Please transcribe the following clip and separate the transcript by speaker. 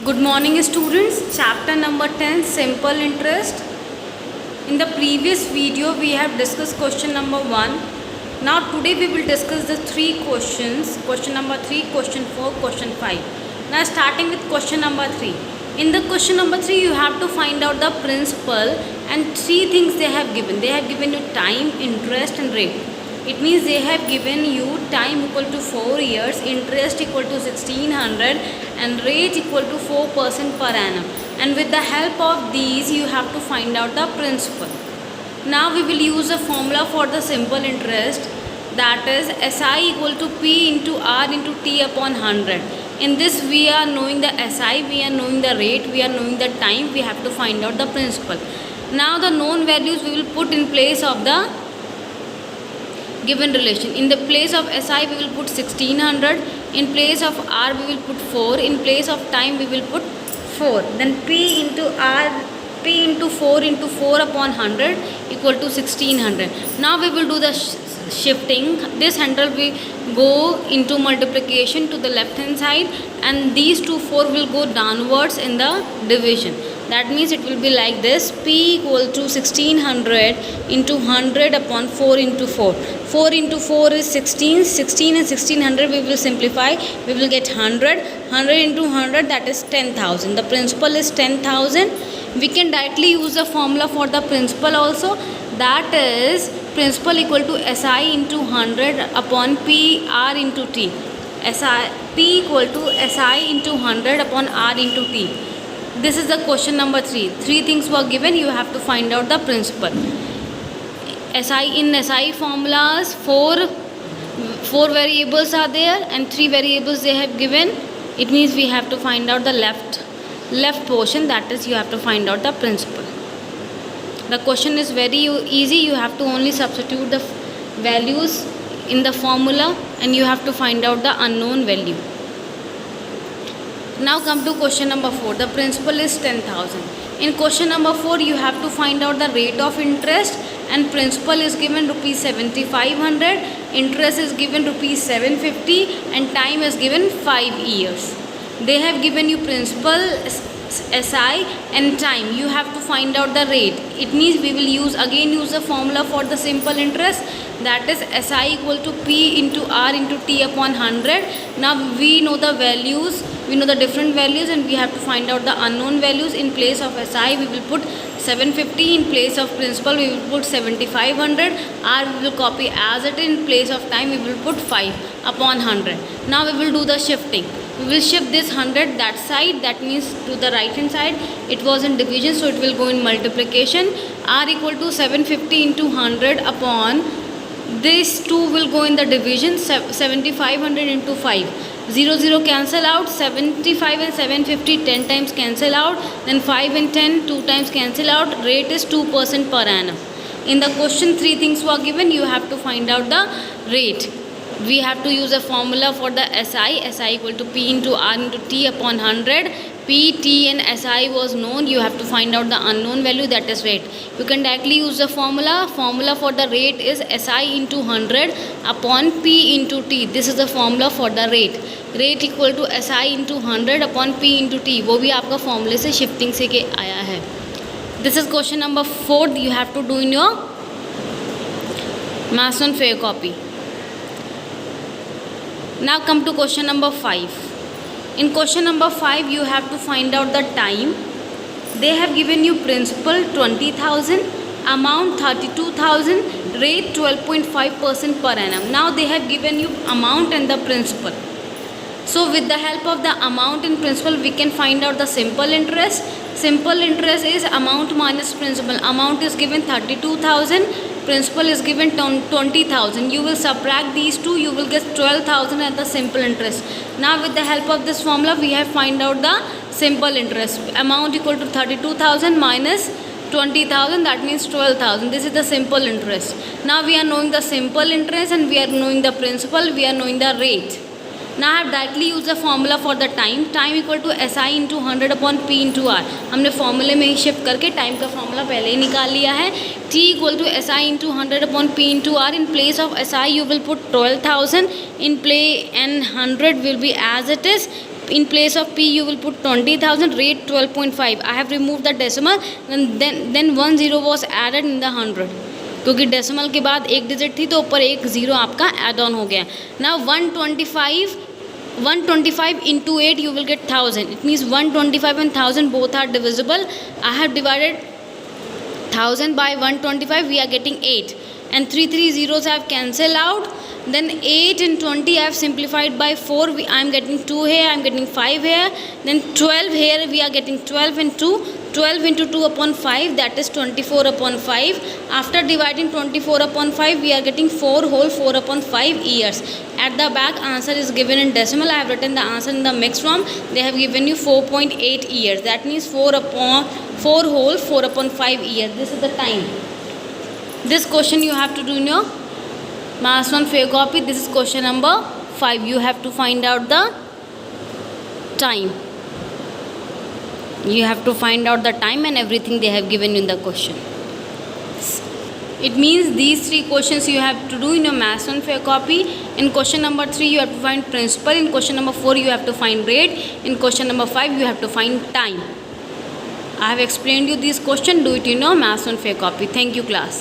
Speaker 1: Good morning students. Chapter number 10, simple interest. In the previous video we have discussed question number 1. Now today we will discuss the three questions. Question number 3, question 4, question 5. Now starting with question number 3. In the question number 3 you have to find out the principal and three things they have given. They have given you time, interest and rate. It means they have given you time equal to 4 years, interest equal to 1600 and rate equal to 4% per annum. And with the help of these you have to find out the principal. Now we will use a formula for the simple interest, that is SI equal to P into R into T upon 100. In this we are knowing the SI, we are knowing the rate, we are knowing the time, we have to find out the principal. Now the known values we will put in place of the given relation. In the place of SI we will put 1600, in place of R we will put 4, in place of time we will put 4. Then P into R, P into 4 into 4 upon 100 equal to 1600. Now we will do the shifting. This 100 will go into multiplication to the left hand side and these two 4 will go downwards in the division. That means it will be like this: P equal to 1600 into 100 upon 4 into 4. 4 into 4 is 16. 16 and 1600 we will simplify. We will get 100. 100 into 100, that is 10,000. The principal is 10,000. We can directly use the formula for the principal also. That is principal equal to SI into 100 upon P R into T. P equal to SI into 100 upon R into T. This is the question number 3. Three things were given. You have to find out the principal. SI formulas, four variables are there and 3 variables they have given. It means we have to find out the left portion, that is you have to find out the principal. The question is very easy. You have to only substitute the values in the formula and you have to find out the unknown value. Now come to question number 4. The principal is 10,000. In question number 4 you have to find out the rate of interest, and principal is given rupees 7,500, interest is given rupees 750 and time is given 5 years. They have given you principal, SI and time. You have to find out the rate. It means we will use the formula for the simple interest, that is SI equal to P into R into T upon 100. Now we know the values, we know the different values and we have to find out the unknown values. In place of SI we will put 750, in place of principal we will put 7,500, R we will copy as it is, in place of time we will put 5 upon 100. Now we will do the shifting. We will shift this 100 that side, that means to the right hand side. It was in division so it will go in multiplication. R equal to 750 into 100 upon this 2 will go in the division, 7,500 into 5. 0 0 cancel out, 75 and 750 10 times cancel out, then 5 and 10 2 times cancel out. Rate is 2% per annum. In the question 3 things were given. You have to find out the rate. We have to use a formula for the SI equal to P into R into T upon 100. P, T and SI was known. You have to find out the unknown value, that is rate. You can directly use the formula. Formula for the rate is SI into 100 upon P into T. This is the formula for the rate. Rate equal to SI into 100 upon P into T. वो भी आपका formula से shifting से के आया है. This is question number 4. You have to do in your Maths on Fair copy. Now come to question number 5. In question number 5 you have to find out the time. They have given you principal 20,000, amount 32,000, rate 12.5% per annum. Now they have given you amount and the principal. So with the help of the amount and principal we can find out the simple interest. Simple interest is amount minus principal. Amount is given 32,000, principal is given 20,000. You will subtract these two, you will get 12,000 at the simple interest. Now with the help of this formula we have find out the simple interest. Amount equal to 32,000 minus 20,000, that means 12,000. This is the simple interest. Now we are knowing the simple interest and we are knowing the principal, we are knowing the rate. Now I have directly used the formula for the time. Time equal to SI into 100 upon P into R. हमने फॉर्मूले में ही shift करके time का formula पहले ही निकाल लिया है. T equal to SI into 100 upon P into R. In place of SI you will put 12,000. In play and 100 will be as it is. in place of P you will put 20,000, rate 12.5. I have removed the decimal, then 1 0 was added in the 100, क्योंकि decimal के बाद एक digit थी तो ऊपर एक zero आपका add on हो गया. Now 125 into 8 you will get 1000. It means 125 and 1000 both are divisible. I have divided 1000 by 125, we are getting 8, and 3 zeros have cancelled out. Then 8 and 20 I have simplified by 4. I am getting 2 here, I am getting 5 here. Then 12 here, we are getting 12 and 2. 12 into 2 upon 5, that is 24 upon 5. After dividing 24 upon 5, we are getting 4 whole 4 upon 5 years. At the back, answer is given in decimal. I have written the answer in the mixed form. They have given you 4.8 years. That means 4 whole 4 upon 5 years. This is the time. This question you have to do in your Maths 1 fair copy. This is question number 5. You have to find out the time. You have to find out the time and everything they have given in the question. It means these 3 questions you have to do in your Maths 1 fair copy. In question number 3 you have to find principal. In question number 4 you have to find rate. In question number 5 you have to find time. I have explained you this question. Do it in your Maths 1 fair copy. Thank you class.